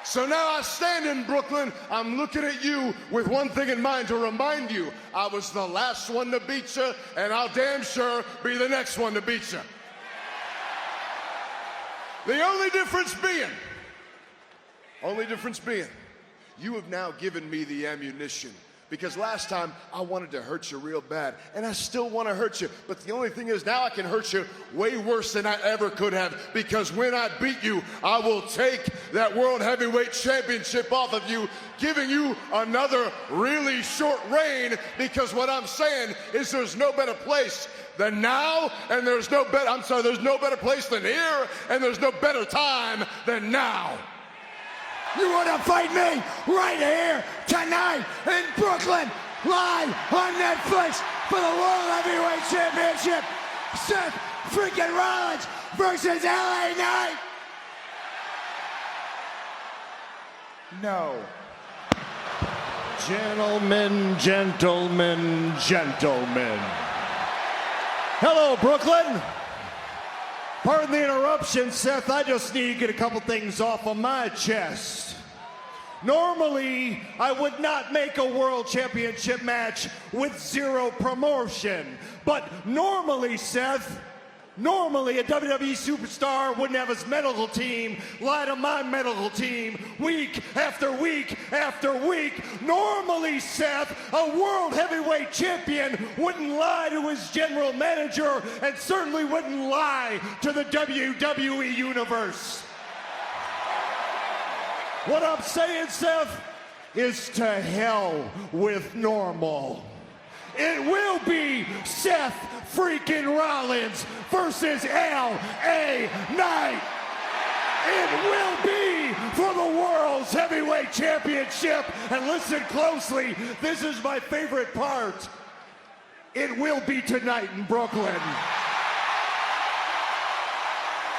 So now I stand in Brooklyn, I'm looking at you with one thing in mind to remind you, I was the last one to beat you, and I'll damn sure be the next one to beat you. The only difference being, you have now given me the ammunition. Because last time, I wanted to hurt you real bad, and I still want to hurt you. But the only thing is, now I can hurt you way worse than I ever could have. Because when I beat you, I will take that World Heavyweight Championship off of you, giving you another really short reign. Because what I'm saying is there's no better place than now, and there's no better place than here, and there's no better time than now. You want to fight me right here tonight in Brooklyn, live on Netflix for the World Heavyweight Championship. Seth freaking Rollins versus LA Knight. No. Gentlemen, gentlemen, gentlemen. Hello, Brooklyn. Pardon the interruption, Seth. I just need to get a couple things off of my chest. Normally, I would not make a world championship match with zero promotion. But normally, Seth, a WWE superstar wouldn't have his medical team lie to my medical team week after week after week. Normally, Seth, a world heavyweight champion wouldn't lie to his general manager and certainly wouldn't lie to the WWE universe. What I'm saying, Seth, is to hell with normal. It will be Seth freaking Rollins versus LA Knight. It will be for the World's Heavyweight Championship. And listen closely, this is my favorite part. It will be tonight in Brooklyn.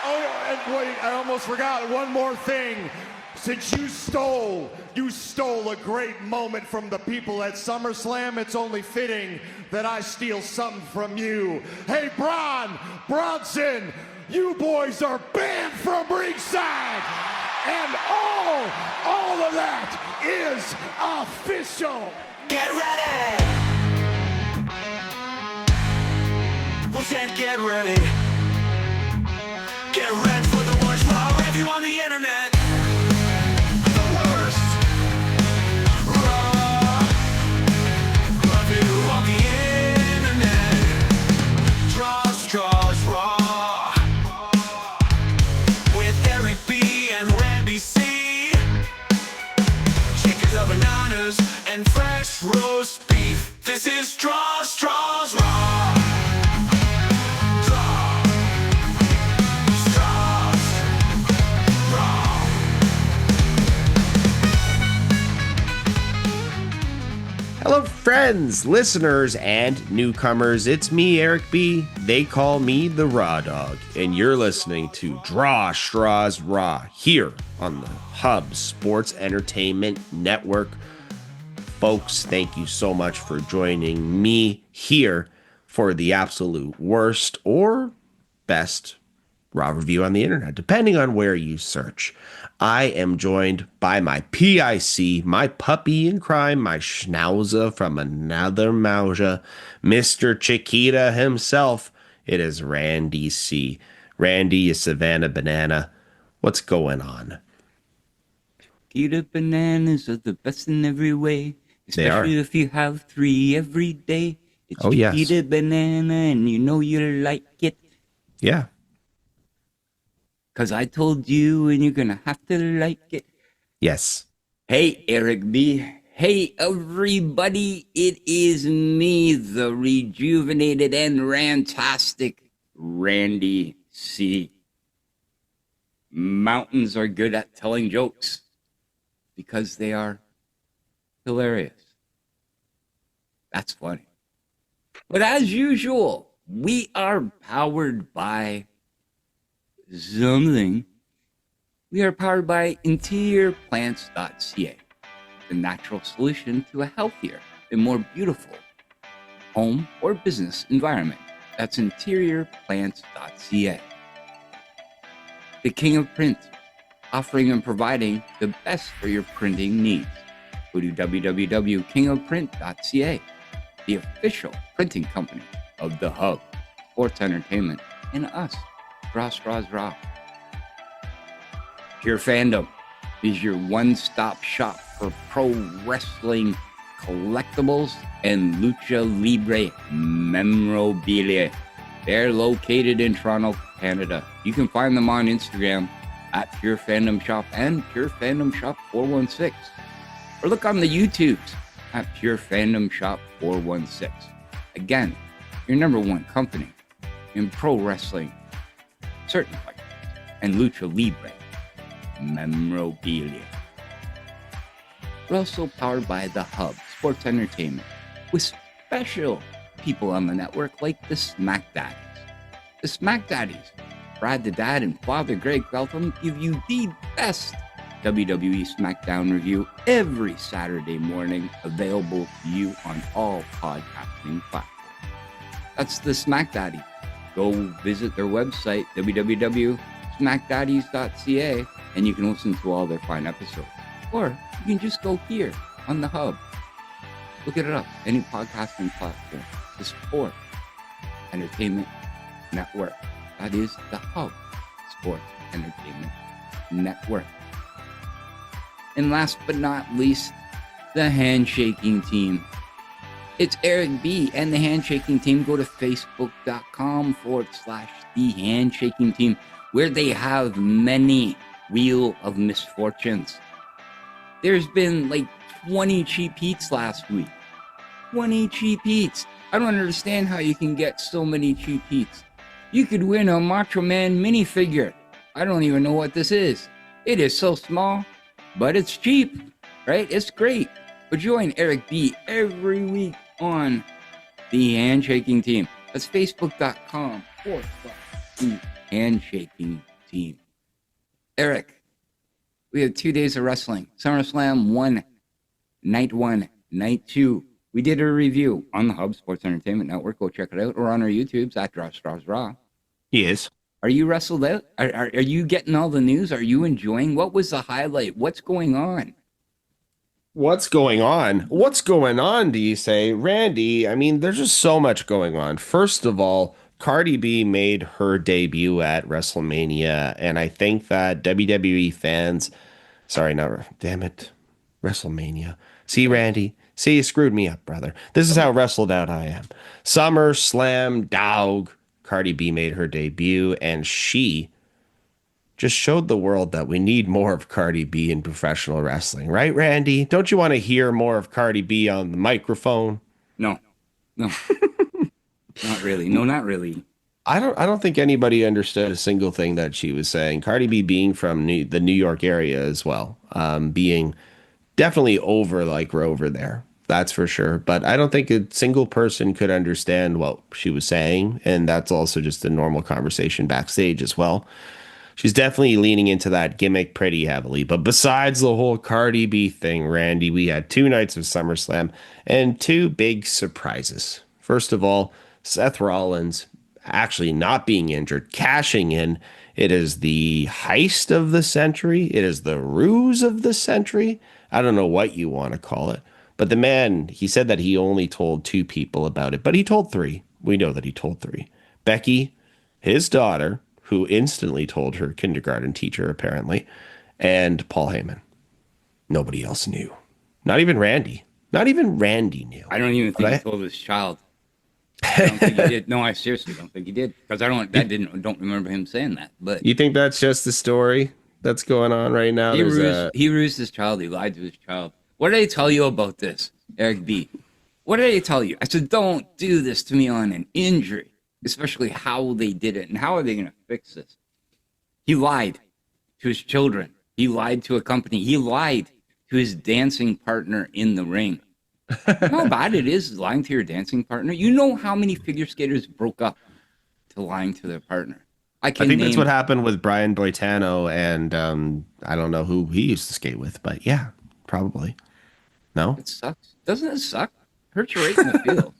Oh, and wait, I almost forgot one more thing. Since you stole a great moment from the people at Summerslam, it's only fitting that I steal something from you. Hey, Bronson, you boys are banned from ringside. And all of that is official. Get ready. We'll say get ready. Get ready for the worst raw review on the internet. STRAWS RAW with Eric B and Randy C. Chickens or bananas and fresh roast beef. This is STRAWS RAW. Hello, friends, listeners, and newcomers. It's me, Eric B. They call me the Raw Dog, and you're listening to STRAWS RAW here on the Hub Sports Entertainment Network. Folks, thank you so much for joining me here for the absolute worst or best Raw review on the internet, depending on where you search. I am joined by my PIC, my puppy in crime, my schnauzer from another Mauser, Mr. Chiquita himself. It is Randy C. Randy, a Savannah Banana. What's going on? Chiquita bananas are the best in every way, especially if you have 3 every day. It's Chiquita banana, and you know you like it. Yeah. Because I told you, and you're going to have to like it. Yes. Hey, Eric B. Hey, everybody. It is me, the rejuvenated and rantastic Randy C. Mountains are good at telling jokes because they are hilarious. That's funny. But as usual, we are powered by something. We are powered by interiorplants.ca, the natural solution to a healthier and more beautiful home or business environment. That's interiorplants.ca. The king of print, offering and providing the best for your printing needs. Go to www.kingofprint.ca, the official printing company of The Hub, Sports Entertainment, and us, STRAWS Raw. Pure Fandom is your one-stop shop for pro wrestling collectibles and lucha libre memorabilia. They're located in Toronto, Canada. You can find them on Instagram at Pure Fandom Shop and Pure Fandom Shop 416. Or look on the YouTubes at Pure Fandom Shop 416. Again, your number one company in pro wrestling, certainly, and lucha libre memorabilia. We're also powered by The Hub Sports Entertainment with special people on the network like the Smack Daddies. The Smack Daddies, Brad the Dad and Father Greg Beltham, give you the best WWE SmackDown review every Saturday morning, available to you on all podcasting platforms. That's the Smack Daddy. Go visit their website, www.smackdaddies.ca, and you can listen to all their fine episodes. Or you can just go here on The Hub. Look it up, any podcasting platform. The Sport Entertainment Network. That is The Hub Sports Entertainment Network. And last but not least, the Handshaking Team. It's Eric B. and the Handshaking Team. Go to facebook.com/the Handshaking Team, where they have many Wheel of Misfortunes. There's been like 20 cheap heats last week. 20 cheap heats. I don't understand how you can get so many cheap heats. You could win a Macho Man minifigure. I don't even know what this is. It is so small, but it's cheap, right? It's great. But join Eric B every week on the Handshaking Team. That's facebook.com/the Handshaking Team. Eric, we have 2 days of wrestling. Summerslam 1, Night 1, Night 2. We did a review on the Hub Sports Entertainment Network. Go check it out. Or on our YouTubes at STRAWS Raw. Yes. Are you wrestled out? Are you getting all the news? Are you enjoying? What was the highlight? What's going on? What's going on? What's going on, do you say? Randy, I mean, there's just so much going on. First of all, Cardi B made her debut at WrestleMania, and I think that WWE fans, damn it, WrestleMania. See, Randy, see, you screwed me up, brother. This is how wrestled out I am. Summerslam, dog. Cardi B made her debut, and she just showed the world that we need more of Cardi B in professional wrestling. Right, Randy? Don't you want to hear more of Cardi B on the microphone? No. Not really. No, not really. I don't think anybody understood a single thing that she was saying. Cardi B being from the New York area as well, being definitely over there. That's for sure. But I don't think a single person could understand what she was saying. And that's also just a normal conversation backstage as well. She's definitely leaning into that gimmick pretty heavily. But besides the whole Cardi B thing, Randy, we had 2 nights of SummerSlam and 2 big surprises. First of all, Seth Rollins actually not being injured, cashing in. It is the heist of the century. It is the ruse of the century. I don't know what you want to call it. But the man, he said that he only told 2 people about it, but he told 3. We know that he told 3. Becky, his daughter, who instantly told her kindergarten teacher, apparently, and Paul Heyman. Nobody else knew. Not even Randy. Not even Randy knew. I don't even think he told his child. I don't think he did. No, I seriously don't think he did. Because I don't remember him saying that. But you think that's just the story that's going on right now? He rused his child. He lied to his child. What did I tell you about this, Eric B? What did I tell you? I said, don't do this to me on an injury, especially how they did it. And how are they going to fix this? He lied to his children. He lied to a company. He lied to his dancing partner in the ring. You know how bad it is lying to your dancing partner? You know how many figure skaters broke up to lying to their partner? I think that's what happened with Brian Boitano and I don't know who he used to skate with, but yeah, probably. No? It sucks. Doesn't it suck? Hurts you right in the field.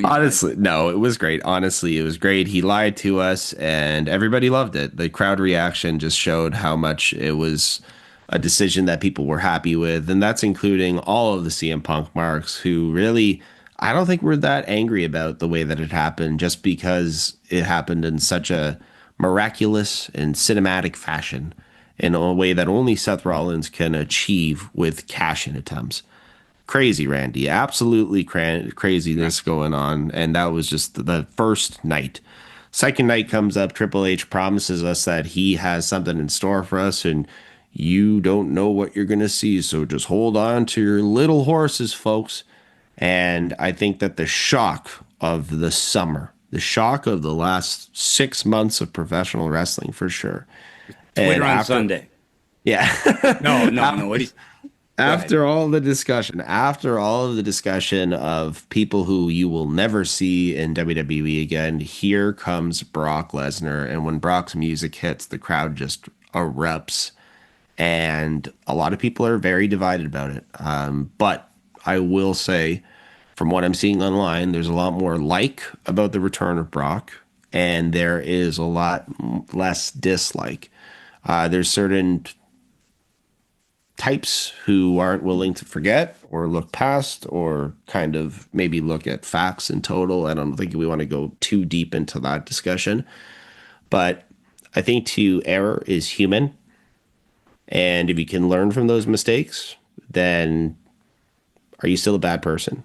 Honestly, no, it was great. Honestly, it was great. He lied to us and everybody loved it. The crowd reaction just showed how much it was a decision that people were happy with. And that's including all of the CM Punk marks who really, I don't think were that angry about the way that it happened just because it happened in such a miraculous and cinematic fashion in a way that only Seth Rollins can achieve with cash-in attempts. Crazy, Randy. Absolutely craziness going on. And that was just the first night. Second night comes up. Triple H promises us that he has something in store for us, and you don't know what you're going to see. So just hold on to your little horses, folks. And I think that the shock of the summer, the shock of the last 6 months of professional wrestling, for sure. Twitter on Sunday. Yeah. No. After all of the discussion of people who you will never see in WWE again, here comes Brock Lesnar. And when Brock's music hits, the crowd just erupts. And a lot of people are very divided about it. But I will say, from what I'm seeing online, there's a lot more like about the return of Brock. And there is a lot less dislike. There's certain types who aren't willing to forget or look past or kind of maybe look at facts in total. I don't think we want to go too deep into that discussion. But I think to error is human. And if you can learn from those mistakes, then are you still a bad person?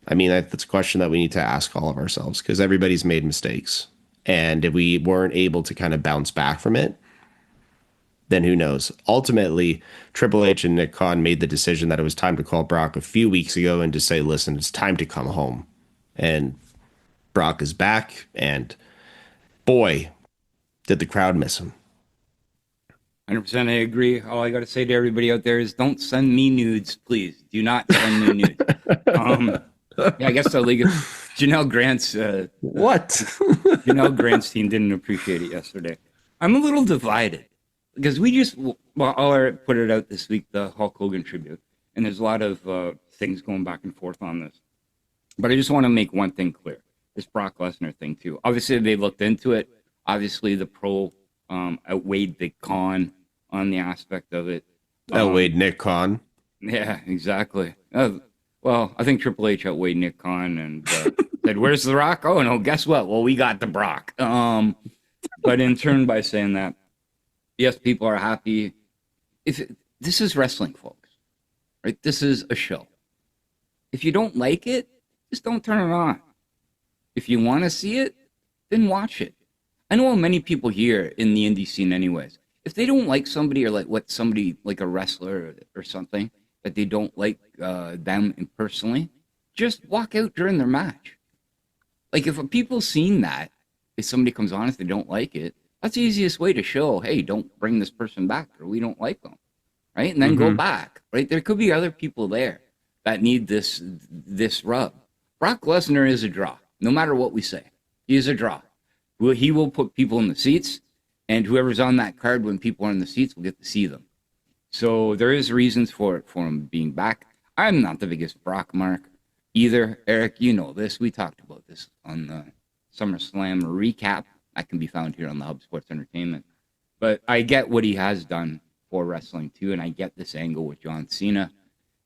I mean, that's a question that we need to ask all of ourselves because everybody's made mistakes. And if we weren't able to kind of bounce back from it, then who knows? Ultimately, Triple H and Nick Khan made the decision that it was time to call Brock a few weeks ago and to say, listen, it's time to come home. And Brock is back, and boy, did the crowd miss him. 100% I agree. All I got to say to everybody out there is don't send me nudes, please. Do not send me nudes. Yeah, I guess the league of Janelle Grant's What? Janelle Grant's team didn't appreciate it yesterday. I'm a little divided. Because I'll put it out this week, the Hulk Hogan tribute, and there's a lot of things going back and forth on this. But I just want to make one thing clear, this Brock Lesnar thing too. Obviously, they looked into it. Obviously, the pro outweighed the con on the aspect of it. Outweighed Nick Khan. Yeah, exactly. Well, I think Triple H outweighed Nick Khan and said, where's The Rock? Oh, no, guess what? Well, we got the Brock. But in turn, by saying that, yes, people are happy. This is wrestling, folks, right? This is a show. If you don't like it, just don't turn it on. If you want to see it, then watch it. I know many people here in the indie scene anyways. If they don't like somebody or like what somebody, like a wrestler or something, that they don't like them personally, just walk out during their match. Like if people seen that, if somebody comes on, if they don't like it, that's the easiest way to show, hey, don't bring this person back or we don't like them, right? And then go back, right? There could be other people there that need this rub. Brock Lesnar is a draw, no matter what we say. He is a draw. He will put people in the seats, and whoever's on that card when people are in the seats will get to see them. So there is reasons for him being back. I'm not the biggest Brock mark either. Eric, you know this. We talked about this on the Summerslam recap. That can be found here on the Hub Sports Entertainment. But I get what he has done for wrestling too, and I get this angle with John Cena,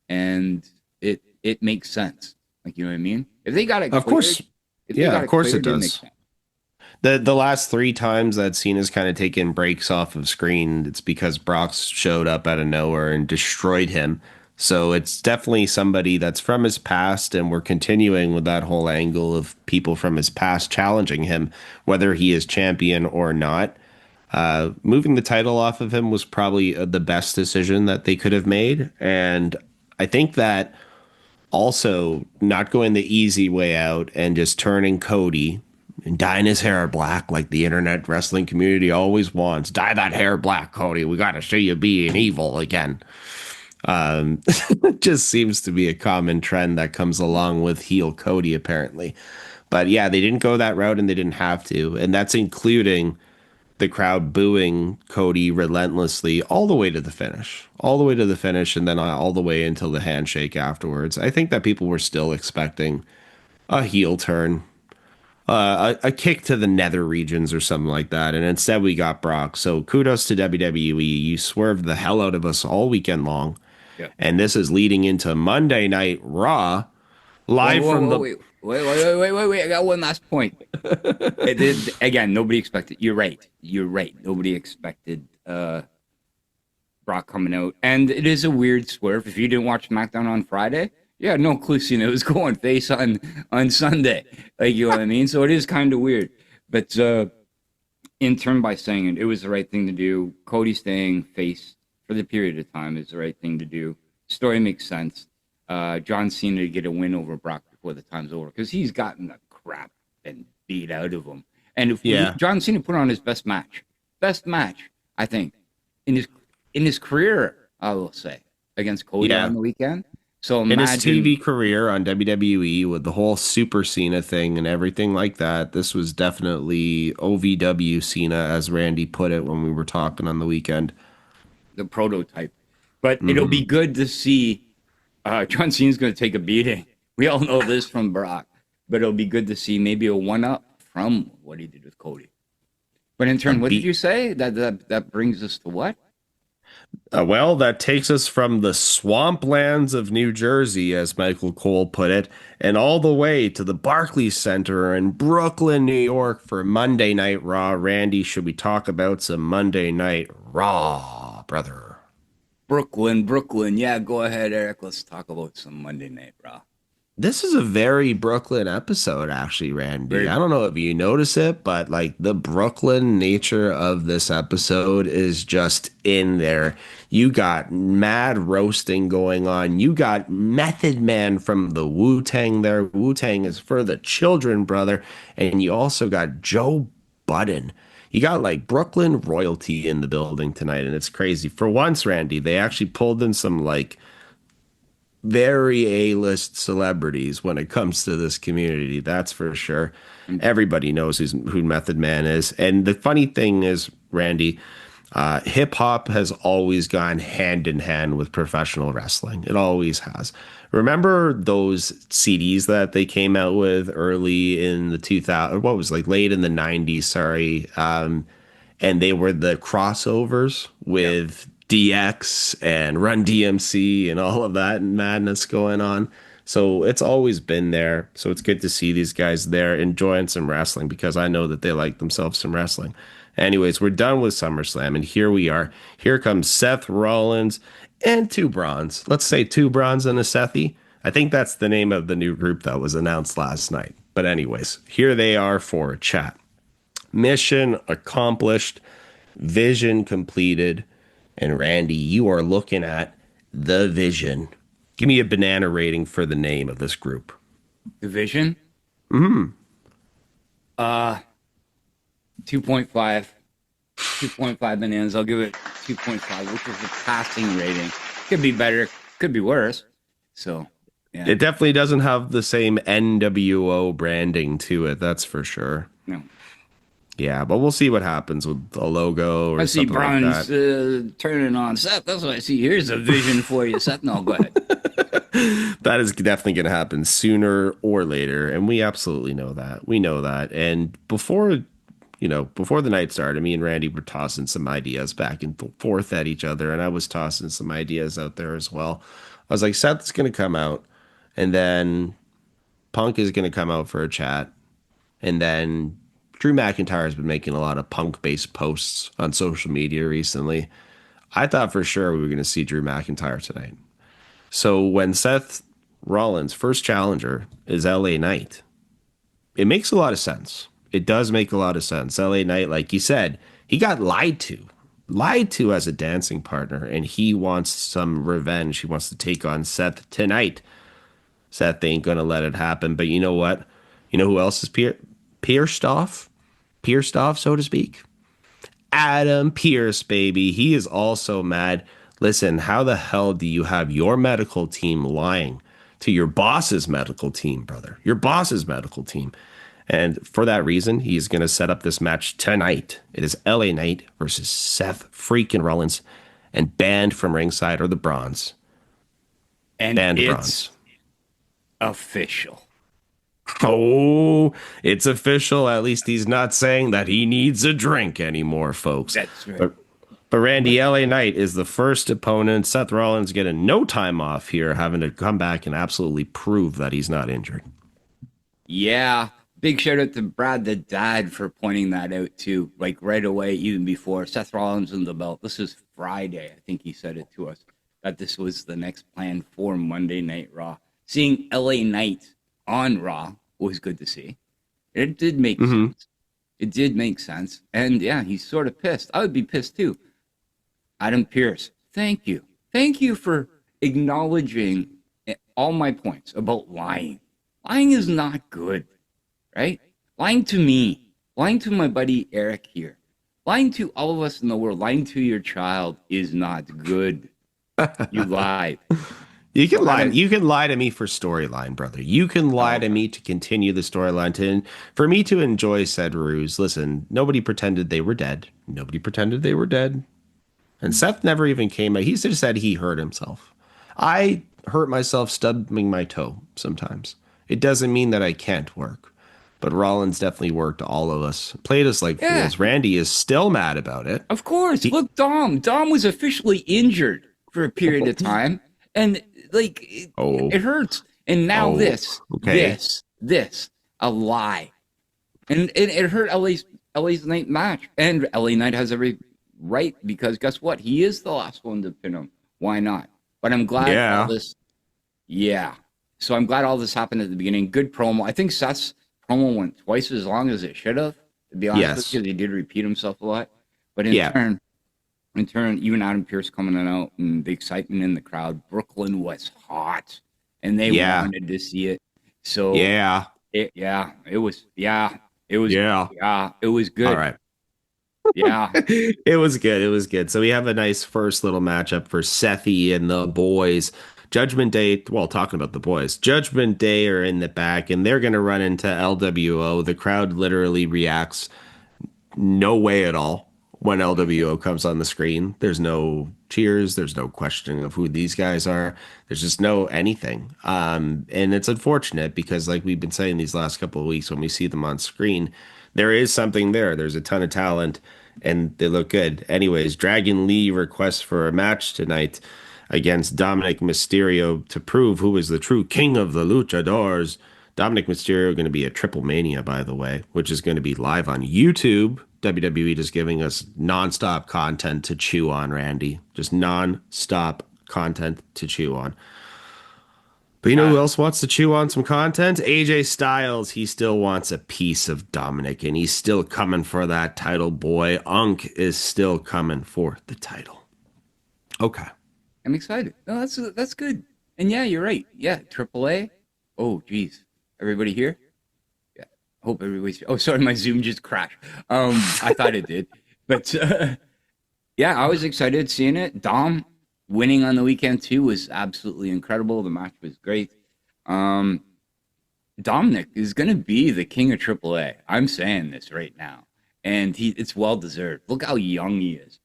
and it makes sense. Like, you know what I mean? If they got it, of course, yeah, of course it does. The last 3 times that Cena's kind of taken breaks off of screen, it's because Brock's showed up out of nowhere and destroyed him. So it's definitely somebody that's from his past, and we're continuing with that whole angle of people from his past challenging him, whether he is champion or not. Moving the title off of him was probably the best decision that they could have made. And I think that also not going the easy way out and just turning Cody and dyeing his hair black like the internet wrestling community always wants. Dye that hair black, Cody. We got to see you being evil again. It just seems to be a common trend that comes along with heel Cody, apparently. But yeah, they didn't go that route and they didn't have to. And that's including the crowd booing Cody relentlessly all the way to the finish. And then all the way until the handshake afterwards. I think that people were still expecting a heel turn, a kick to the nether regions or something like that. And instead we got Brock. So kudos to WWE. You swerved the hell out of us all weekend long. Yeah. And this is leading into Monday Night Raw, live from the... Wait. I got one last point. Again, nobody expected. You're right. Nobody expected Brock coming out. And it is a weird swerve. If you didn't watch SmackDown on Friday, yeah, no clue Cena was going face on Sunday. Like, you know what I mean? So it is kind of weird. But in turn, by saying it was the right thing to do. Cody staying face for the period of time is the right thing to do. Story makes sense. John Cena to get a win over Brock before the time's over, because he's gotten the crap and beat out of him. And if John Cena put on his best match, I think, in his career, I will say, against Cody on the weekend. So imagine, in his TV career on WWE with the whole Super Cena thing and everything like that, this was definitely OVW Cena, as Randy put it when we were talking on the weekend. The prototype. But it'll be good to see John Cena's going to take a beating. We all know this from Brock. But it'll be good to see maybe a one-up from what he did with Cody. But in turn, what did you say? That brings us to what? Well, that takes us from the swamplands of New Jersey, as Michael Cole put it, and all the way to the Barclays Center in Brooklyn, New York for Monday Night Raw. Randy, should we talk about some Monday Night Raw, brother? Brooklyn. Yeah, go ahead, Eric. Let's talk about some Monday Night Raw. This is a very Brooklyn episode, actually, Randy. I don't know if you notice it, but like the Brooklyn nature of this episode is just in there. You got mad roasting going on. You got Method Man from the Wu-Tang there. Wu-Tang is for the children, brother. And you also got Joe Budden. You got like Brooklyn royalty in the building tonight, and it's crazy. For once, Randy, they actually pulled in some like very A-list celebrities when it comes to this community. That's for sure. Everybody knows who Method Man is. And the funny thing is, Randy, hip hop has always gone hand in hand with professional wrestling. It always has. Remember those CDs that they came out with early in the 2000s? What was like late in the 90s? Sorry. And they were the crossovers with DX and Run DMC and all of that madness going on. So it's always been there. So it's good to see these guys there enjoying some wrestling, because I know that they like themselves some wrestling. Anyways, we're done with SummerSlam, and here we are. Here comes Seth Rollins and two Brawns. Let's say two Brawns and a Sethy. I think that's the name of the new group that was announced last night. But anyways, here they are for a chat. Mission accomplished. Vision completed. And Randy, you are looking at the Vision. Give me a banana rating for the name of this group. The Vision? 2.5. 2.5 bananas. I'll give it 2.5, which is a passing rating. Could be better, could be worse. So, yeah. It definitely doesn't have the same NWO branding to it, that's for sure. No. Yeah, but we'll see what happens with a logo or I see something like Bronze that. turning on Seth. That's what I see. Here's a vision for you, Seth. No, go ahead. That is definitely going to happen sooner or later, and we absolutely know that. We know that. And before the night started, me and Randy were tossing some ideas back and forth at each other, and I was tossing some ideas out there as well. I was like, Seth's going to come out, and then Punk is going to come out for a chat, and then Drew McIntyre has been making a lot of Punk-based posts on social media recently. I thought for sure we were going to see Drew McIntyre tonight. So when Seth Rollins' first challenger is LA Knight, it makes a lot of sense. It does make a lot of sense. LA Knight, like you said, he got lied to as a dancing partner, and he wants some revenge. He wants to take on Seth tonight. Seth ain't going to let it happen. But you know what? You know who else is pierced off, so to speak? Adam Pearce, baby. He is also mad. Listen, how the hell do you have your medical team lying to your boss's medical team, brother? Your boss's medical team. And for that reason, he's going to set up this match tonight. It is LA Knight versus Seth freaking Rollins, and banned from ringside are the Brawns. And it's official. Oh, it's official. At least he's not saying that he needs a drink anymore, folks. That's right. But Randy, LA Knight is the first opponent. Seth Rollins getting no time off here, having to come back and absolutely prove that he's not injured. Yeah. Big shout out to Brad the Dad for pointing that out too. Like right away, even before Seth Rollins in the belt. This is Friday. I think he said it to us that this was the next plan for Monday Night Raw. Seeing LA Knight on Raw was good to see. It did make sense. It did make sense. And yeah, he's sort of pissed. I would be pissed too. Adam Pearce, thank you. Thank you for acknowledging all my points about lying. Lying is not good, right? Lying to me, lying to my buddy Eric here, lying to all of us in the world, lying to your child is not good. You lied. You can lie. You can lie to me for storyline, brother. You can lie to me to continue the storyline. For me to enjoy said ruse. Listen, nobody pretended they were dead. Nobody pretended they were dead. And Seth never even came out. He just said he hurt himself. I hurt myself stubbing my toe sometimes. It doesn't mean that I can't work. But Rollins definitely worked all of us. Played us like fools. Randy is still mad about it. Of course. Look, Dom. Dom was officially injured for a period of time. And like, it hurts. And now this, a lie. And it hurt LA's Knight match. And LA Knight has every right, because guess what? He is the last one to pin him. Why not? But I'm glad all this. Yeah. So I'm glad all this happened at the beginning. Good promo. I think Seth's promo went twice as long as it should have, to be honest with you. He did repeat himself a lot. But in turn, even Adam Pearce coming out and the excitement in the crowd, Brooklyn was hot. And they wanted to see it. So it was good. All right. Yeah. It was good. It was good. So we have a nice first little matchup for Sethy and the boys. Judgment Day, well, talking about the boys, Judgment Day are in the back, and they're going to run into LWO. The crowd literally reacts no way at all when LWO comes on the screen. There's no cheers. There's no questioning of who these guys are. There's just no anything. And it's unfortunate because, like we've been saying these last couple of weeks, when we see them on screen, there is something there. There's a ton of talent, and they look good. Anyways, Dragon Lee requests for a match tonight against Dominic Mysterio to prove who is the true king of the luchadors. Dominic Mysterio going to be a Triple Mania, by the way, which is going to be live on YouTube. WWE just giving us nonstop content to chew on, Randy. Just nonstop content to chew on. But you know who else wants to chew on some content? AJ Styles. He still wants a piece of Dominic, and he's still coming for that title, boy. Unk is still coming for the title. Okay. I'm excited. No, that's good. And yeah, you're right. Yeah, AAA. Oh, geez. Everybody here? Yeah. Hope everybody's here. Oh, sorry, my Zoom just crashed. I thought it did. But yeah, I was excited seeing it. Dom winning on the weekend too was absolutely incredible. The match was great. Dominic is going to be the king of AAA. I'm saying this right now. And it's well deserved. Look how young he is.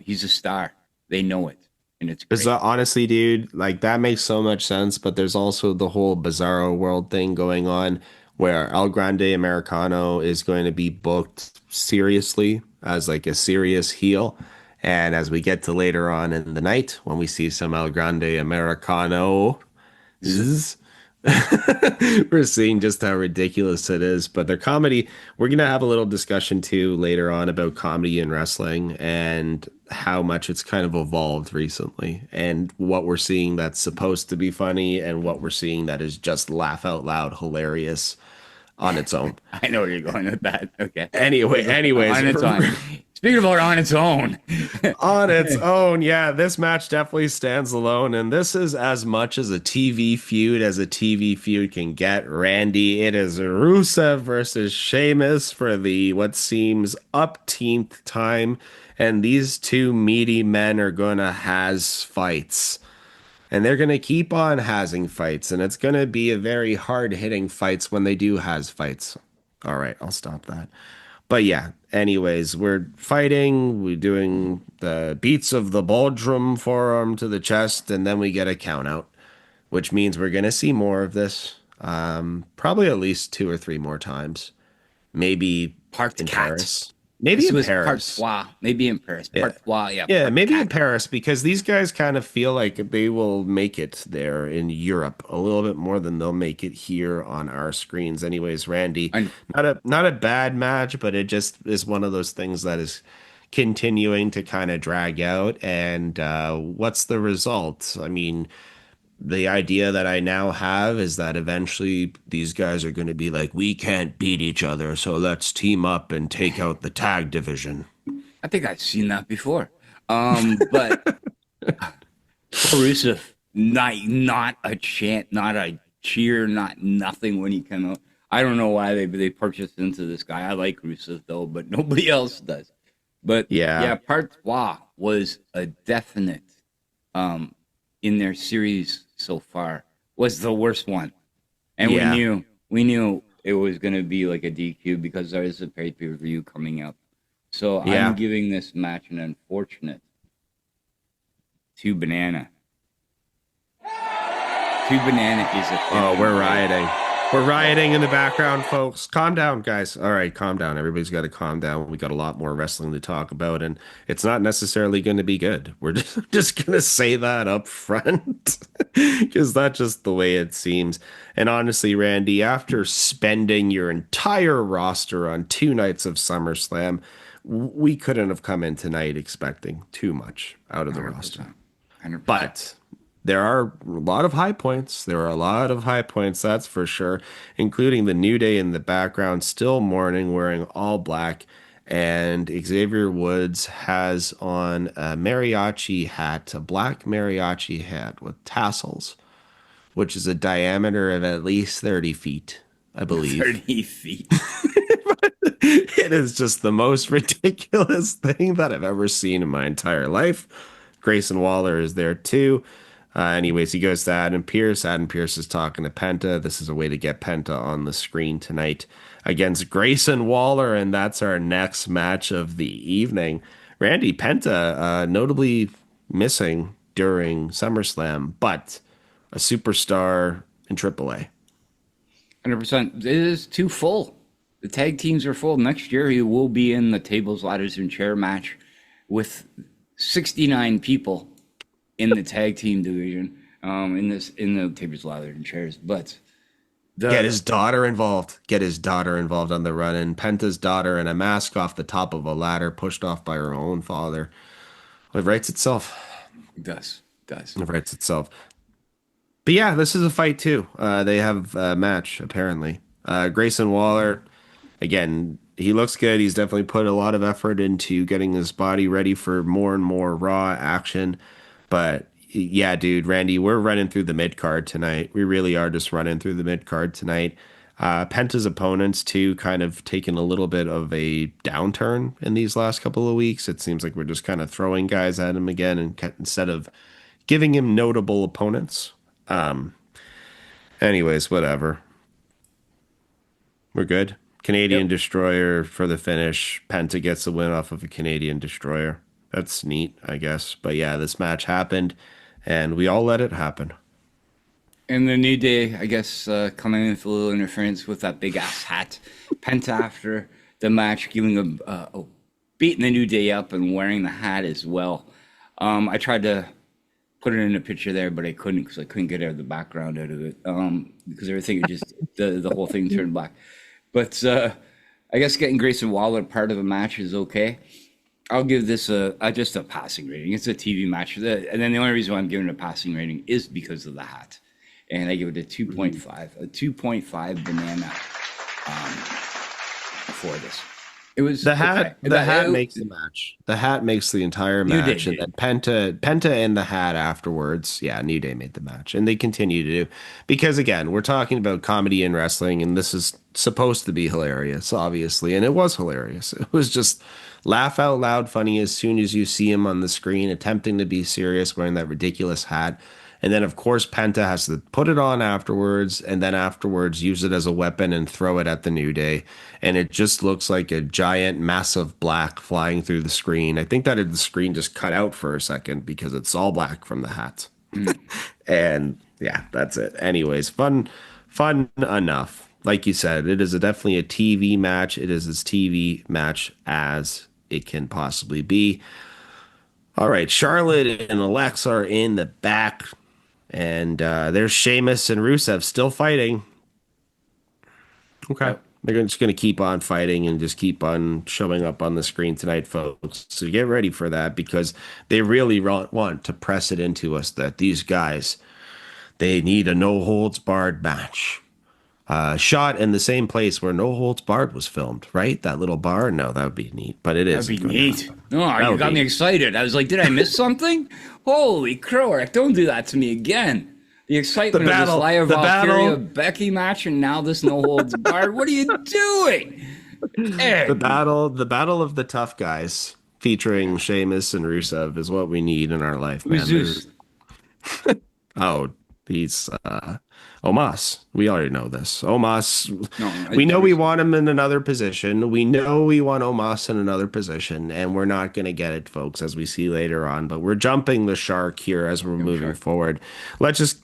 He's a star. They know it. And it's great. Honestly, dude, like that makes so much sense. But there's also the whole Bizarro World thing going on where El Grande Americano is going to be booked seriously as like a serious heel. And as we get to later on in the night, when we see some El Grande Americano, we're seeing just how ridiculous it is. But their comedy, we're going to have a little discussion too later on about comedy and wrestling and how much it's kind of evolved recently and what we're seeing that's supposed to be funny and what we're seeing that is just laugh out loud hilarious on its own. I know where you're going with that. Okay. Anyways. On its own. Speaking about on its own. On its own, yeah, this match definitely stands alone, and this is as much as a TV feud as a TV feud can get, Randy. It is Rusev versus Sheamus for the what seems upteenth time, and these two meaty men are gonna has fights. And they're going to keep on having fights, and it's going to be a very hard-hitting fights when they do has fights. All right, I'll stop that. But yeah, anyways, we're fighting. We're doing the beats of the Bodrum forearm to the chest, and then we get a count out, which means we're going to see more of this. probably at least 2 or 3 more times. Maybe Part in cat. Paris. Maybe This in was Paris. part trois. Maybe in Paris. Yeah. Part trois, yeah. Yeah, part maybe in cat. Paris, because these guys kind of feel like they will make it there in Europe a little bit more than they'll make it here on our screens. Anyways, Randy, And- not a bad match, but it just is one of those things that is continuing to kind of drag out. And what's the result? I mean, the idea that I now have is that eventually these guys are going to be like, we can't beat each other, so let's team up and take out the tag division. I think I've seen that before. But Rusev, not a chant, not a cheer, not nothing when he came out. I don't know why they purchased into this guy. I like Rusev though, but nobody else does. But yeah, part trois was a definite in their series so far was the worst one. And we knew it was gonna be like a DQ because there is a pay-per-view coming up. So I'm giving this match an unfortunate 2 banana. 2 banana is a Oh, we're rioting. We're rioting in the background, folks. Calm down, guys. All right, calm down. Everybody's got to calm down. We got a lot more wrestling to talk about, and it's not necessarily going to be good. We're just going to say that up front because that's just the way it seems. And honestly, Randy, after spending your entire roster on 2 nights of SummerSlam, we couldn't have come in tonight expecting too much out of the 100%. roster. 100%. But there are a lot of high points. There are a lot of high points, that's for sure, including the New Day in the background, still mourning, wearing all black. And Xavier Woods has on a mariachi hat, a black mariachi hat with tassels, which is a diameter of at least 30 feet, I believe. 30 feet. It is just the most ridiculous thing that I've ever seen in my entire life. Grayson Waller is there too. Anyways, he goes to Adam Pearce. Adam Pearce is talking to Penta. This is a way to get Penta on the screen tonight against Grayson Waller, and that's our next match of the evening. Randy, Penta notably missing during SummerSlam, but a superstar in AAA. 100%. It is too full. The tag teams are full. Next year, he will be in the tables, ladders, and chair match with 69 people in the tag team division. In the tables, ladders, and chairs. But get his daughter involved. Get his daughter involved on the run. And Penta's daughter in a mask off the top of a ladder, pushed off by her own father. It writes itself. It does. It writes itself. But yeah, this is a fight too. They have a match, apparently. Grayson Waller, again, he looks good. He's definitely put a lot of effort into getting his body ready for more and more Raw action. But yeah, dude, Randy, we're running through the mid-card tonight. We really are just running through the mid-card tonight. Penta's opponents, too, kind of taking a little bit of a downturn in these last couple of weeks. It seems like we're just kind of throwing guys at him again instead of giving him notable opponents. Anyways, whatever. We're good. Canadian Destroyer for the finish. Penta gets the win off of a Canadian Destroyer. That's neat, I guess. But yeah, this match happened, and we all let it happen. And the New Day, I guess, coming in with a little interference with that big-ass hat. Penta, after the match, giving him beating the New Day up and wearing the hat as well. I tried to put it in a picture there, but I couldn't because I couldn't get out of the background out of it because everything just the whole thing turned black. But I guess getting Grayson Waller part of a match is okay. I'll give this just a passing rating. It's a TV match. And then the only reason why I'm giving it a passing rating is because of the hat. And I give it a 2.5. A 2.5 banana for this. It was the hat. Okay. The hat makes the match. The hat makes the entire match, and then Penta and the hat afterwards. Yeah, New Day made the match, and they continue to do because again, we're talking about comedy and wrestling, and this is supposed to be hilarious, obviously, and it was hilarious. It was just laugh out loud funny as soon as you see him on the screen attempting to be serious, wearing that ridiculous hat. And then, of course, Penta has to put it on afterwards, and then afterwards use it as a weapon and throw it at the New Day. And it just looks like a giant, massive black flying through the screen. I think that the screen just cut out for a second because it's all black from the hat. And yeah, that's it. Anyways, fun fun enough. Like you said, it is definitely a TV match. It is as TV match as it can possibly be. All right, Charlotte and Alexa are in the back, and there's Sheamus and Rusev still fighting. Okay. Yep. They're just going to keep on fighting and just keep on showing up on the screen tonight, folks. So get ready for that, because they really want to press it into us that these guys, they need a no-holds-barred match. Shot in the same place where No Holds Barred was filmed, right? That little bar? No, that would be neat, but it is. That'd be neat. No, you got me excited. I was like, did I miss something? Holy crow, don't do that to me again. The excitement of this Lyra Valkyria Becky match, and now this No Holds Barred. What are you doing? The battle of the tough guys featuring Sheamus and Rusev is what we need in our life, man. Oh, he's Omos. We already know this. Omos. No, we know we want him in another position. We know we want Omos in another position, and we're not going to get it, folks, as we see later on. But we're jumping the shark here as we're moving forward. Let's just,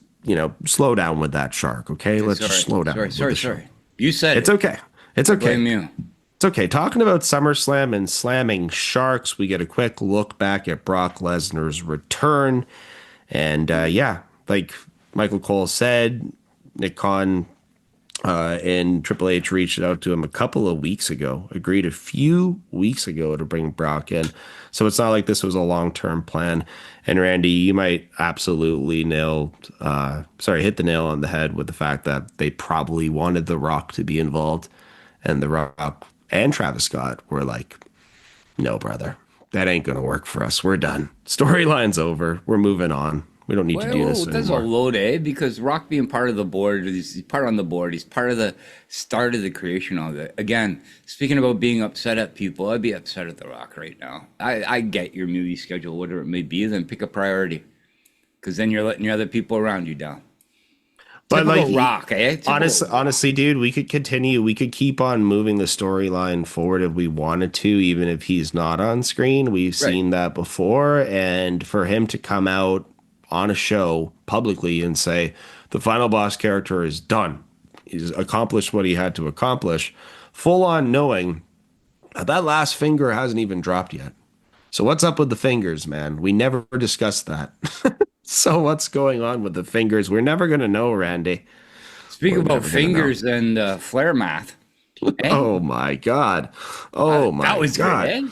slow down with that shark, okay? Let's just slow down. Sorry. You said it's okay. It's okay. Blame you. It's okay. Talking about SummerSlam and slamming sharks, we get a quick look back at Brock Lesnar's return. And like Michael Cole said, Nick Khan and Triple H reached out to him a couple of weeks ago, agreed a few weeks ago to bring Brock in. So it's not like this was a long-term plan. And Randy, you might absolutely hit the nail on the head with the fact that they probably wanted The Rock to be involved. And The Rock and Travis Scott were like, no, brother, that ain't going to work for us. We're done. Storyline's over. We're moving on. We don't need to do this anymore. That's a load, because Rock being part of the board, he's part on the board. He's part of the start of the creation of it. Again, speaking about being upset at people, I'd be upset at The Rock right now. I get your movie schedule, whatever it may be, then pick a priority, because then you're letting your other people around you down. But typical Rock, honestly, dude, we could continue. We could keep on moving the storyline forward if we wanted to, even if he's not on screen. We've seen that before, and for him to come out on a show publicly and say the final boss character is done, he's accomplished what he had to accomplish, full on knowing that last finger hasn't even dropped yet. So what's up with the fingers, man? We never discussed that. So what's going on with the fingers? We're never going to know, Randy. Speaking about fingers and Flair math. Oh my God. Oh my God. That was good, eh?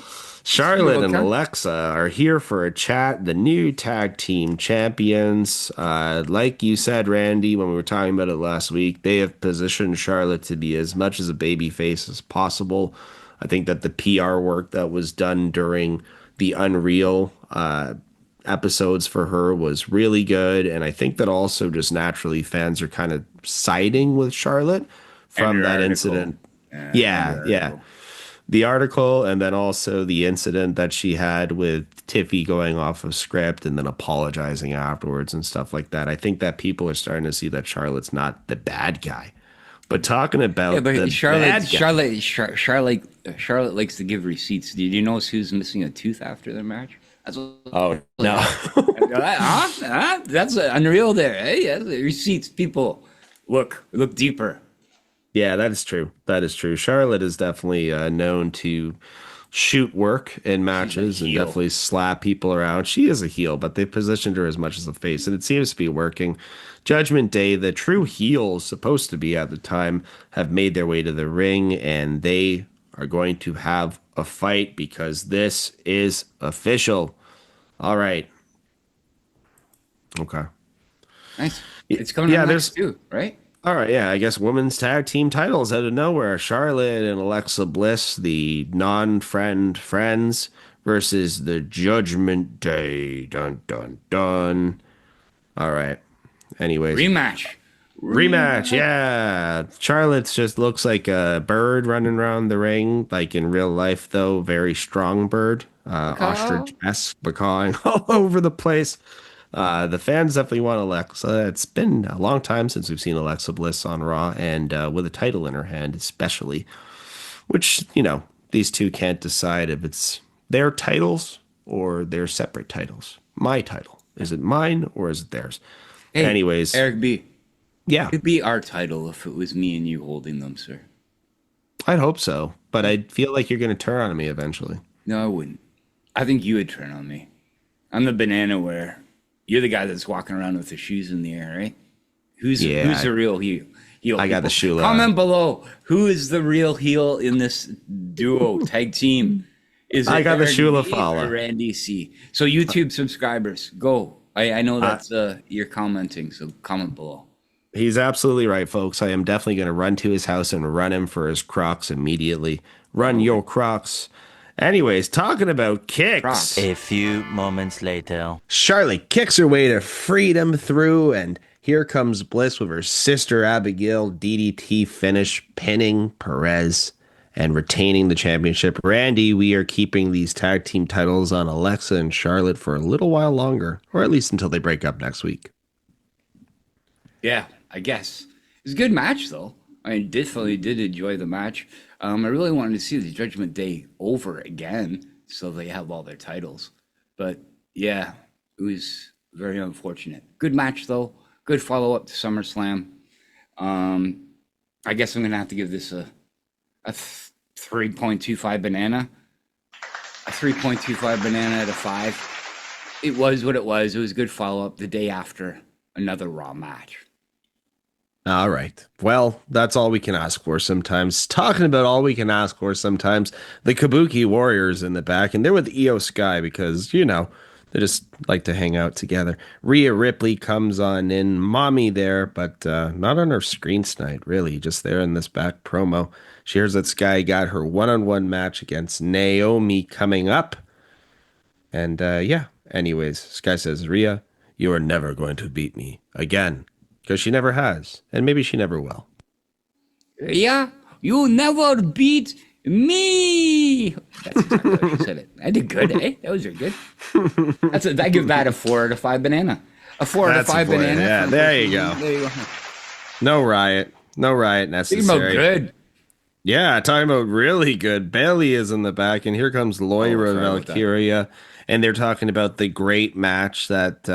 Charlotte and Alexa are here for a chat, the new tag team champions. Like you said, Randy, when we were talking about it last week, they have positioned Charlotte to be as much as a babyface as possible. I think that the PR work that was done during the Unreal episodes for her was really good. And I think that also just naturally fans are kind of siding with Charlotte from that incident. Yeah. The article, and then also the incident that she had with Tiffy going off of script and then apologizing afterwards and stuff like that. I think that people are starting to see that Charlotte's not the bad guy. But talking about Charlotte likes to give receipts. Did you notice who's missing a tooth after their match? No. That's unreal there. Hey, yeah, the receipts. People look deeper. Yeah, that is true. That is true. Charlotte is definitely known to shoot work in matches and definitely slap people around. She is a heel, but they positioned her as much as a face, and it seems to be working. Judgment Day, the true heels supposed to be at the time, have made their way to the ring, and they are going to have a fight because this is official. All right. Okay. Nice. It's coming up next too, right? All right, yeah, I guess women's tag team titles out of nowhere. Charlotte and Alexa Bliss, the non-friend friends, versus the Judgment Day. Dun, dun, dun. All right. Anyways. Rematch, yeah. Charlotte just looks like a bird running around the ring, like in real life, though. Very strong bird. Ostrich-esque, cawing all over the place. The fans definitely want Alexa. It's been a long time since we've seen Alexa Bliss on Raw, and with a title in her hand especially, which, these two can't decide if it's their titles or their separate titles. My title. Is it mine or is it theirs? Hey, anyways. Eric B., Yeah, It'd be our title if it was me and you holding them, sir. I'd hope so, but I feel like you're going to turn on me eventually. No, I wouldn't. I think you would turn on me. I'm the banana where you're the guy that's walking around with the shoes in the air, right? Who's the real heel? I got the shoe. Comment below. Who is the real heel in this duo tag team? Is I it got the Aaron Shula B follow. or Randy C? So YouTube subscribers, go. I know that's you're commenting, so comment below. He's absolutely right, folks. I am definitely going to run to his house and run him for his Crocs immediately. Run your Crocs. Anyways, talking about kicks. Crocs. A few moments later. Charlotte kicks her way to freedom through, and here comes Bliss with her sister Abigail DDT finish, pinning Perez and retaining the championship. Randy, we are keeping these tag team titles on Alexa and Charlotte for a little while longer, or at least until they break up next week. Yeah, I guess. It was a good match, though. I definitely did enjoy the match. I really wanted to see the Judgment Day over again, so they have all their titles. But yeah, it was very unfortunate. Good match, though. Good follow-up to SummerSlam. I guess I'm going to have to give this a 3.25 banana. A 3.25 banana out of 5. It was what it was. It was a good follow-up the day after another Raw match. All right. Well, that's all we can ask for sometimes. Talking about all we can ask for sometimes, the Kabuki Warriors in the back, and they're with Io Sky because, you know, they just like to hang out together. Rhea Ripley comes on in, mommy there, but not on her screen tonight, really, just there in this back promo. She hears that Sky got her one-on-one match against Naomi coming up. And yeah, anyways, Sky says, Rhea, you are never going to beat me again. Because she never has, and maybe she never will. Yeah, you never beat me. That's exactly how she said it. I did good, eh? That was good. I give that a 4 out of 5 banana. A 4 out of 5 banana. Yeah, there you go. There you go. No riot necessary. Talking about good. Yeah, talking about really good. Bailey is in the back, and here comes Lyra Valkyria. And they're talking about the great match that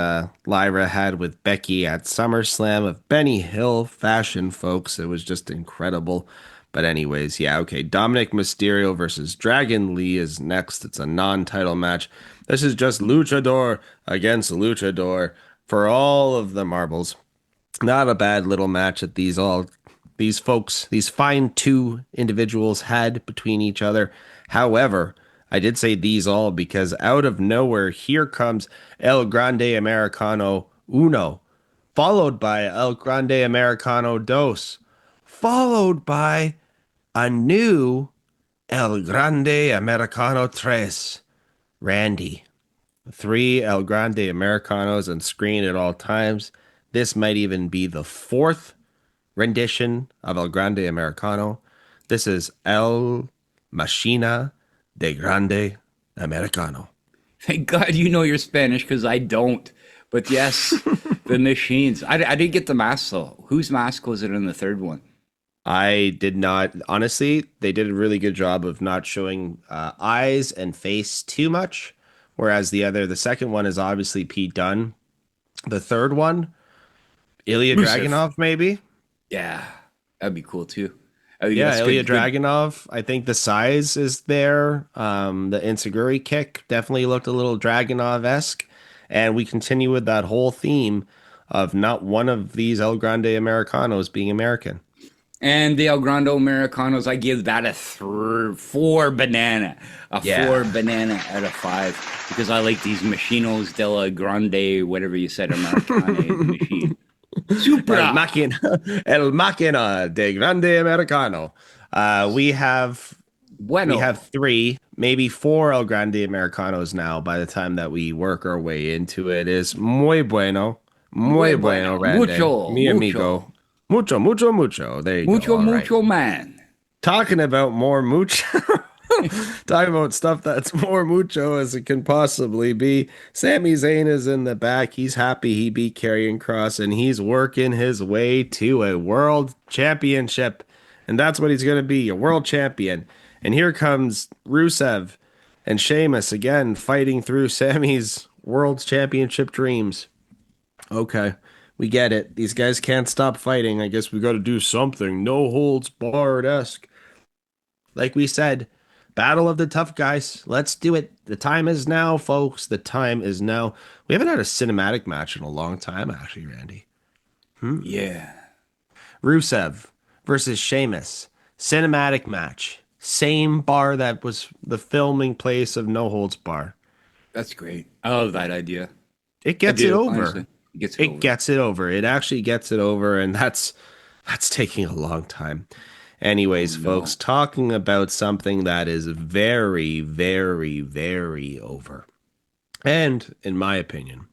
Lyra had with Becky at SummerSlam of Benny Hill fashion, folks. It was just incredible. But anyways, yeah, okay. Dominic Mysterio versus Dragon Lee is next. It's a non-title match. This is just luchador against luchador for all of the marbles. Not a bad little match that these folks, these fine two individuals had between each other. However, I did say these all because out of nowhere, here comes El Grande Americano Uno, followed by El Grande Americano Dos, followed by a new El Grande Americano Tres, Randy. 3 El Grande Americanos on screen at all times. This might even be the 4th rendition of El Grande Americano. This is El Machina de Grande Americano. Thank God you know your Spanish because I don't. But yes, the machines. I didn't get the mask though. Whose mask was it in the third one? I did not. Honestly, they did a really good job of not showing eyes and face too much. Whereas the second one is obviously Pete Dunne. The third one, Ilya Rusev. Dragunov, maybe? Yeah, that'd be cool too. Yeah, Ilya Dragunov. I think the size is there. The Insiguri kick definitely looked a little Dragunov-esque. And we continue with that whole theme of not one of these El Grande Americanos being American. And the El Grande Americanos, I give that a 4 banana. A 4 banana out of 5. Because I like these Machinos de la Grande, whatever you said, Americana machine. Super. El Máquina de Grande Americano. We have 3, maybe 4 El Grande Americanos now by the time that we work our way into it. Is muy bueno. Muy bueno, Randy. Mucho. Mi amigo. Mucho, mucho, mucho. There you mucho, go. Mucho, man. Talking about more mucho. Talking about stuff that's more mucho as it can possibly be. Sami Zayn is in the back. He's happy he beat Karrion Kross, and he's working his way to a world championship. And that's what he's going to be, a world champion. And here comes Rusev and Sheamus again fighting through Sami's world championship dreams. Okay. We get it. These guys can't stop fighting. I guess we got to do something. No holds barred-esque. Like we said, battle of the tough guys. Let's do it. The time is now, folks. The time is now. We haven't had a cinematic match in a long time, actually, Randy. Yeah. Rusev versus Sheamus. Cinematic match. Same bar that was the filming place of No Holds Bar. That's great. I love that idea. It gets it over. Honestly. It gets it over. It actually gets it over, and that's taking a long time. Anyways, folks, talking about something that is very, very, very over. And, in my opinion,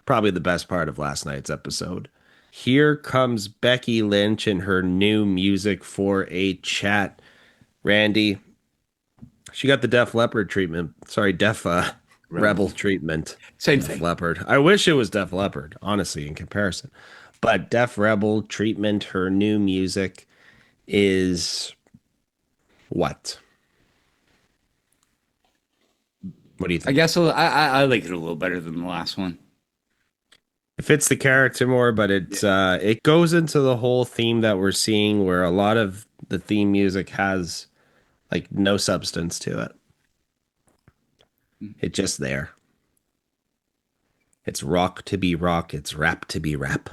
probably the best part of last night's episode. Here comes Becky Lynch and her new music for a chat. Randy, she got the Def Leppard treatment. Sorry, Def Rebel treatment. Same Def thing. Leppard. I wish it was Def Leppard, honestly, in comparison. But Def Rebel treatment, her new music is what? What do you think? I guess I like it a little better than the last one. It fits the character more, but it goes into the whole theme that we're seeing where a lot of the theme music has like no substance to it. It's just there. It's rock to be rock. It's rap to be rap.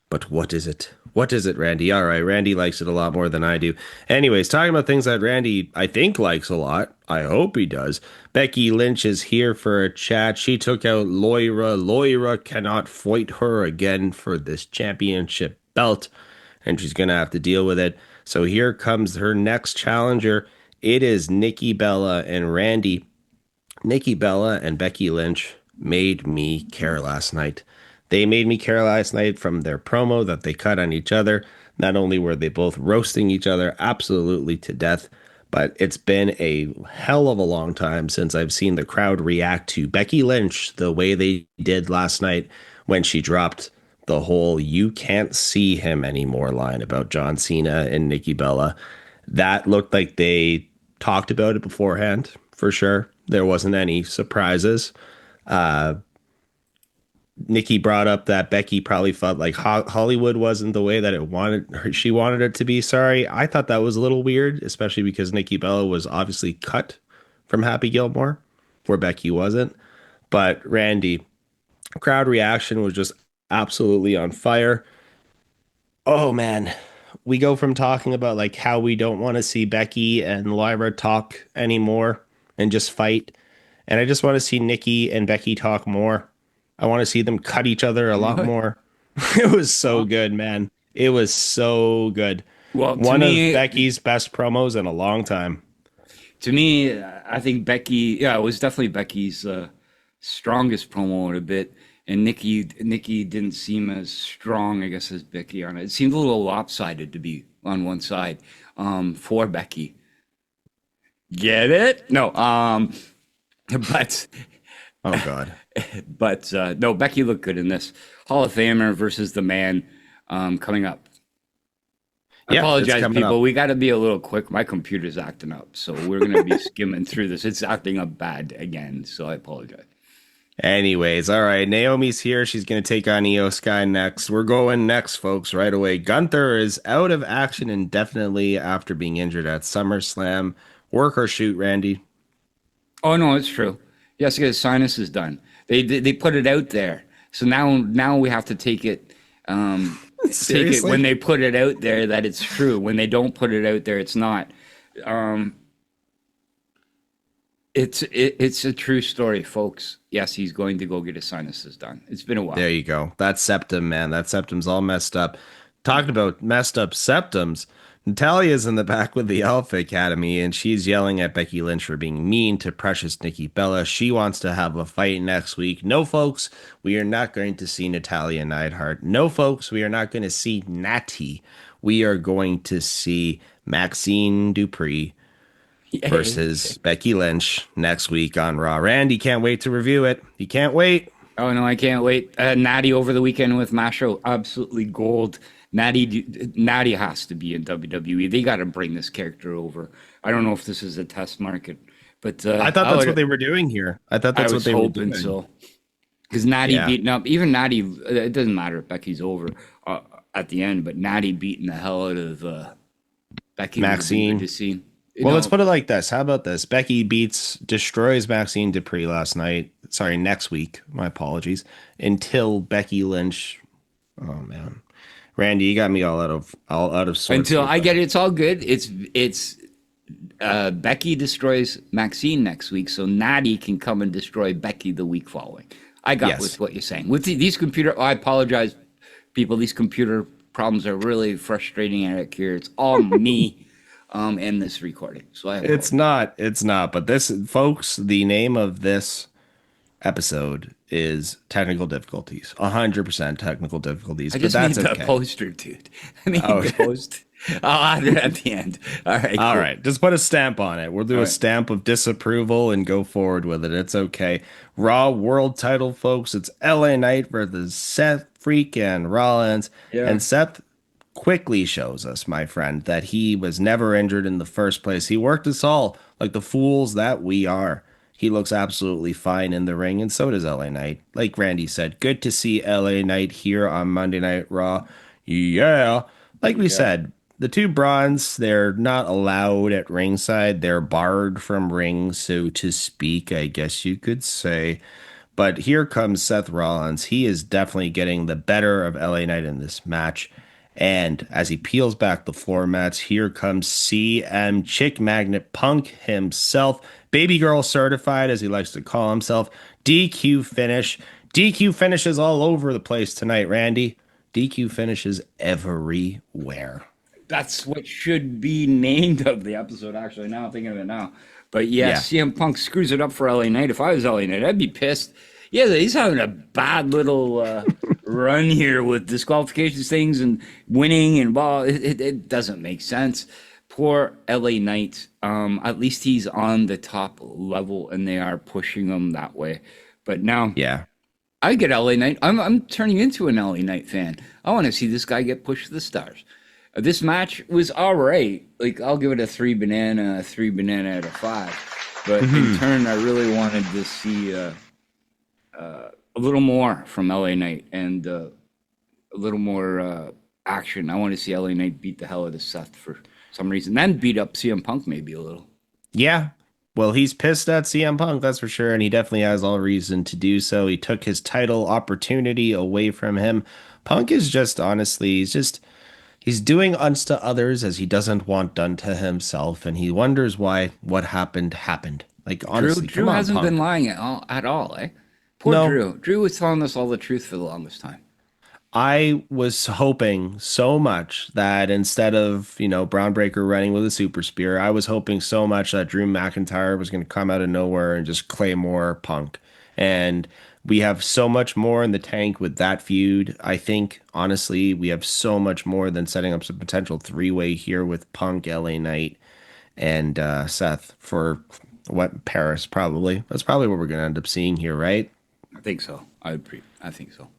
But what is it? What is it, Randy? All right, Randy likes it a lot more than I do. Anyways, talking about things that Randy, I think, likes a lot. I hope he does. Becky Lynch is here for a chat. She took out Loira. Loira cannot fight her again for this championship belt, and she's going to have to deal with it. So here comes her next challenger. It is Nikki Bella and Randy. Nikki Bella and Becky Lynch made me care last night. They made me care last night from their promo that they cut on each other. Not only were they both roasting each other absolutely to death, but it's been a hell of a long time since I've seen the crowd react to Becky Lynch the way they did last night when she dropped the whole "you can't see him anymore" line about John Cena and Nikki Bella. That looked like they talked about it beforehand, for sure. There wasn't any surprises. Nikki brought up that Becky probably felt like Hollywood wasn't the way that she wanted it to be. Sorry, I thought that was a little weird, especially because Nikki Bella was obviously cut from Happy Gilmore, where Becky wasn't. But Randy, crowd reaction was just absolutely on fire. Oh man, we go from talking about like how we don't want to see Becky and Lyra talk anymore and just fight, and I just want to see Nikki and Becky talk more. I want to see them cut each other a lot more. It was so good, man. It was so good. Well, one of Becky's best promos in a long time. To me, I think Becky, it was definitely Becky's strongest promo in a bit. And Nikki didn't seem as strong, I guess, as Becky on it. It seemed a little lopsided to be on one side for Becky. Get it? No. But... Oh, God. But no, Becky looked good in this. Hall of Famer versus the Man coming up. I apologize, people. We got to be a little quick. My computer's acting up, so we're going to be skimming through this. It's acting up bad again, so I apologize. Anyways, all right. Naomi's here. She's going to take on Io Sky next. We're going next, folks, right away. Gunther is out of action indefinitely after being injured at SummerSlam. Work or shoot, Randy? Oh, no, it's true. Yes, his sinus is done. They put it out there, so now we have to take it. Take it when they put it out there that it's true. When they don't put it out there, it's not. It's a true story, folks. Yes, he's going to go get his sinuses done. It's been a while. There you go. That septum, man. That septum's all messed up. Talking about messed up septums, Natalia's in the back with the Alpha Academy, and she's yelling at Becky Lynch for being mean to precious Nikki Bella. She wants to have a fight next week. No, folks, we are not going to see Natalya Neidhart. No, folks, we are not going to see Natty. We are going to see Maxine Dupree versus Becky Lynch next week on Raw. Randy can't wait to review it. He can't wait. Oh, no, I can't wait. Natty over the weekend with Masho, absolutely gold. Natty has to be in WWE. They got to bring this character over. I don't know if this is a test market, but I thought that's what they were doing here. I thought that's what they were doing. So Because Natty beating up, even Natty, it doesn't matter if Becky's over at the end, but Natty beating the hell out of Becky. Maxine. To see. Well, let's put it like this. How about this? Becky destroys Maxine Dupree next week. My apologies. Until Becky Lynch. Oh man, Randy, you got me all out of sorts. Until I get it, it's all good. It's Becky destroys Maxine next week, so Natty can come and destroy Becky the week following. I got with what you're saying. With these computer, I apologize, people. These computer problems are really frustrating, Eric. Here, it's all me, in this recording. So it's not. But this, folks, the name of this episode is technical difficulties. 100% technical difficulties. I just need the poster, dude. I need the post. I'll add it at the end. All right. All right. Just put a stamp on it. We'll do a stamp of disapproval and go forward with it. It's okay. Raw World Title, folks. It's LA Knight versus Seth freaking Rollins. Yeah. And Seth quickly shows us, my friend, that he was never injured in the first place. He worked us all like the fools that we are. He looks absolutely fine in the ring, and so does LA Knight. Like Randy said, good to see LA Knight here on Monday Night Raw. Yeah. Like we said, the two bronze, they're not allowed at ringside. They're barred from ring, so to speak, I guess you could say. But here comes Seth Rollins. He is definitely getting the better of LA Knight in this match. And as he peels back the floor mats, here comes CM Chick Magnet Punk himself. Baby girl certified, as he likes to call himself. DQ finish. DQ finishes all over the place tonight, Randy. DQ finishes everywhere. That's what should be named of the episode, actually. Now I'm thinking of it now. But CM Punk screws it up for LA Knight. If I was LA Knight, I'd be pissed. Yeah, he's having a bad little run here with disqualifications things and winning and ball. It doesn't make sense. Poor LA Knight. At least he's on the top level and they are pushing him that way. But now, I get LA Knight. I'm turning into an LA Knight fan. I want to see this guy get pushed to the stars. This match was all right. Like, I'll give it a 3 banana out of 5. But in turn, I really wanted to see a little more from LA Knight and a little more action. I want to see LA Knight beat the hell out of Seth for some reason, then beat up CM Punk maybe a little. Yeah. Well, he's pissed at CM Punk, that's for sure, and he definitely has all reason to do so. He took his title opportunity away from him. Punk is just, honestly, he's doing unto others as he doesn't want done to himself, and he wonders why what happened. Like, honestly, Drew hasn't been lying at all, eh? Poor Drew. Drew was telling us all the truth for the longest time. I was hoping so much that instead of, Braun Breaker running with a super spear, I was hoping so much that Drew McIntyre was going to come out of nowhere and just Claymore Punk. And we have so much more in the tank with that feud. I think, honestly, we have so much more than setting up some potential 3-way here with Punk, LA Knight, and Seth for Paris, probably. That's probably what we're going to end up seeing here, right? I think so. I think so.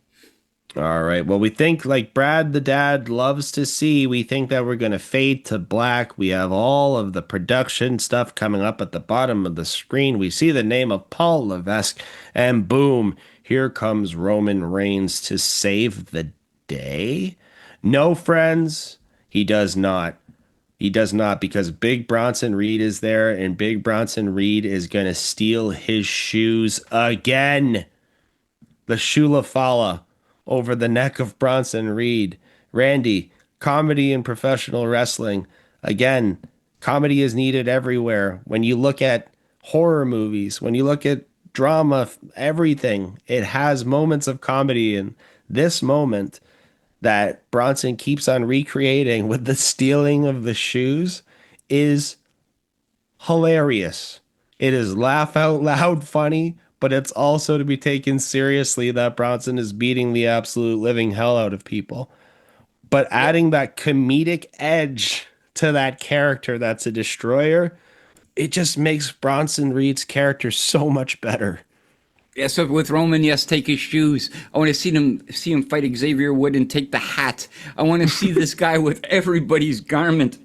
All right. Well, we think, like Brad the dad loves to see, we think that we're going to fade to black. We have all of the production stuff coming up at the bottom of the screen. We see the name of Paul Levesque, and boom, here comes Roman Reigns to save the day. No, friends, he does not. He does not, because Big Bronson Reed is there, and Big Bronson Reed is going to steal his shoes again. The Shula Fala over the neck of Bronson Reed. Randy, comedy in professional wrestling. Again, comedy is needed everywhere. When you look at horror movies, when you look at drama, everything, it has moments of comedy. And this moment that Bronson keeps on recreating with the stealing of the shoes is hilarious. It is laugh out loud funny, but it's also to be taken seriously that Bronson is beating the absolute living hell out of people. But adding that comedic edge to that character that's a destroyer, it just makes Bronson Reed's character so much better. Yeah, so with Roman, take his shoes. I want to see him fight Xavier Wood and take the hat. I want to see this guy with everybody's garment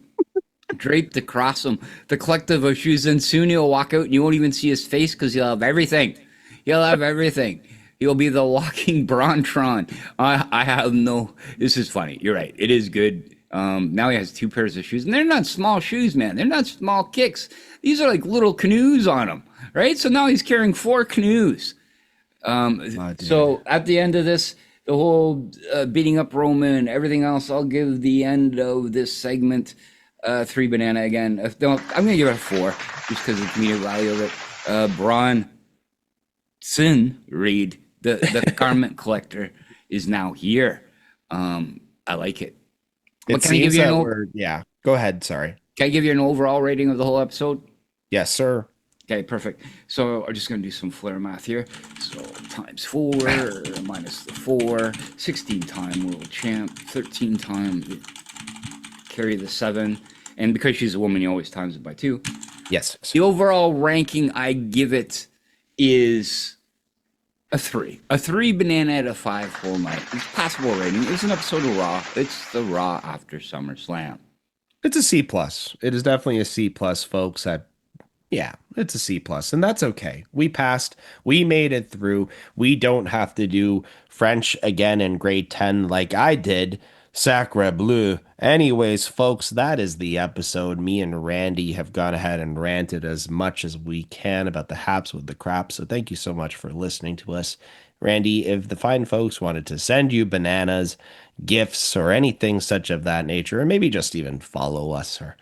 draped across him, the collective of shoes, and soon he'll walk out and you won't even see his face because he'll have everything. He'll have everything. He'll be the walking Brontron. I have no. This is funny. You're right. It is good. Now he has 2 pairs of shoes, and they're not small shoes, man. They're not small kicks. These are like little canoes on him, right? So now he's carrying 4 canoes. So at the end of this, the whole beating up Roman and everything else, I'll give the end of this segment 3 banana again. I'm going to give it a 4 just because of the comedic value of it. Bronson Reed, the garment collector, is now here. I like it. It seems that we're, yeah. Go ahead. Sorry. Can I give you an overall rating of the whole episode? Yes, sir. Okay, perfect. So I'm just going to do some Flair math here. So times 4 minus the 4, 16-time world champ, 13-time carry the 7. And because she's a woman, you always times it by 2. Yes. The overall ranking I give it is a 3. A 3 banana out of 5 whole night. It's passable rating. It's an episode of Raw. It's the Raw after SummerSlam. It's a C+. It is definitely a C+, folks. Yeah, it's a C+, and that's okay. We passed. We made it through. We don't have to do French again in grade 10 like I did. Sacre bleu. Anyways, folks, that is the episode. Me and Randy have gone ahead and ranted as much as we can about the haps with the crap, so thank you so much for listening to us. Randy, if the fine folks wanted to send you bananas, gifts, or anything such of that nature, or maybe just even follow us or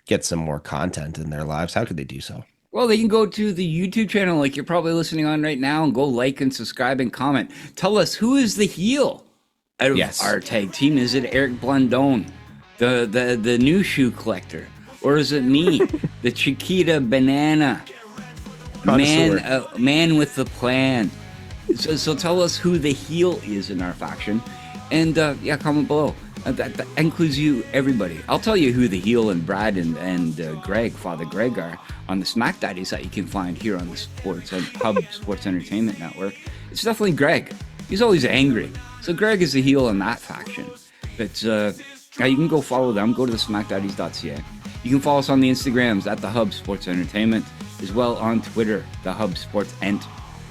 get some more content in their lives, how could they do so? Well, they can go to the YouTube channel like you're probably listening on right now and go like and subscribe and comment. Tell us, who is the heel out of our tag team? Is it Eric Blondon, the new shoe collector? Or is it me, the Chiquita Banana, man with the plan? So tell us who the heel is in our faction. And comment below. That includes you, everybody. I'll tell you who the heel and Brad and Greg, Father Greg, are on the Smack Daddies that you can find here on the Hub Sports Entertainment Network. It's definitely Greg. He's always angry. So Greg is the heel in that faction. But you can go follow them. Go to the smackdaddies.ca. You can follow us on the Instagrams at the Hub Sports Entertainment, as well on Twitter, the Hub Sports Ent.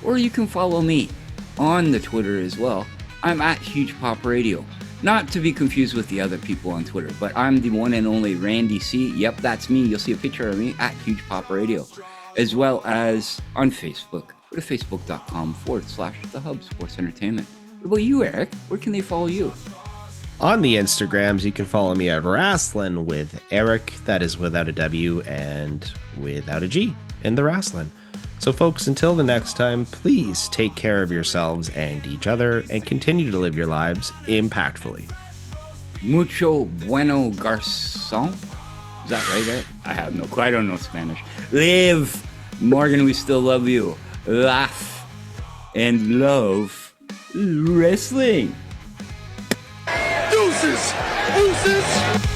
Or you can follow me on the Twitter as well. I'm at Huge Pop Radio. Not to be confused with the other people on Twitter, but I'm the one and only Randy C. Yep, that's me. You'll see a picture of me at Huge Pop Radio, as well as on Facebook. Go to facebook.com/The Hub Sports Entertainment. What about you, Eric? Where can they follow you? On the Instagrams, you can follow me at Wrastlin' with Eric. That is without a W and without a G in the Wrastlin'. So folks, until the next time, please take care of yourselves and each other and continue to live your lives impactfully. Mucho bueno, garçon. Is that right, Eric? I have no clue. I don't know Spanish. Live. Morgan, we still love you. Laugh and love wrestling. Deuces! Deuces!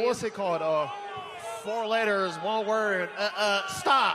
What's it called? 4 letters, 1 word. Stop.